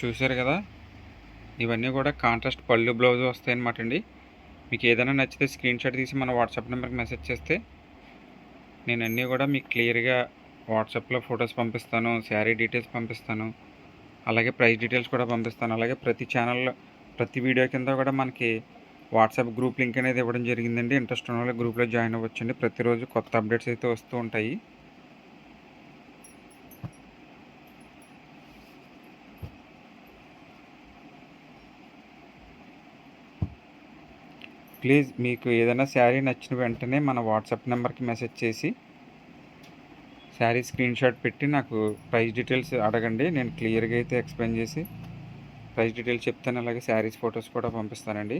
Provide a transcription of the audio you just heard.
చూసారు కదా! ఇవన్నీ కూడా కాంట్రాస్ట్ పళ్ళు, బ్లౌజ్ వస్తాయన్నమాట అండి. మీకు ఏదైనా నచ్చితే స్క్రీన్‌షాట్ తీసి మన వాట్సాప్ నెంబర్‌కి మెసేజ్ చేస్తే నేను అన్నీ కూడా మీకు క్లియర్‌గా వాట్సాప్‌లో ఫోటోస్ పంపిస్తాను. శారీ డీటెయిల్స్ పంపిస్తాను. అలాగే ప్రైస్ డీటెయిల్స్ కూడా పంపిస్తాను. అలాగే ప్రతి ఛానల్‌లో ప్రతి వీడియో కింద కూడా మనకి వాట్సాప్ గ్రూప్ లింక్ అనేది ఇవ్వడం జరిగిందండి. ఇంట్రెస్ట్ ఉన్నవాళ్ళు గ్రూప్‌లో జాయిన్ అవ్వచ్చండి. ప్రతిరోజు కొత్త అప్డేట్స్ అయితే వస్తూ ఉంటాయి. ప్లీజ్ మీకు ఏదైనా శారీ నచ్చిన వెంటనే మన వాట్సాప్ నెంబర్‌కి మెసేజ్ చేసి శారీ స్క్రీన్‌షాట్ పెట్టి నాకు ప్రైస్ డీటెయిల్స్ అడగండి. నేను క్లియర్‌గా అయితే ఎక్స్‌ప్లెయిన్ చేసి ప్రైస్ డీటెయిల్స్ చెప్తాను. అలాగే శారీస్ ఫోటోస్ కూడా పంపిస్తానండి.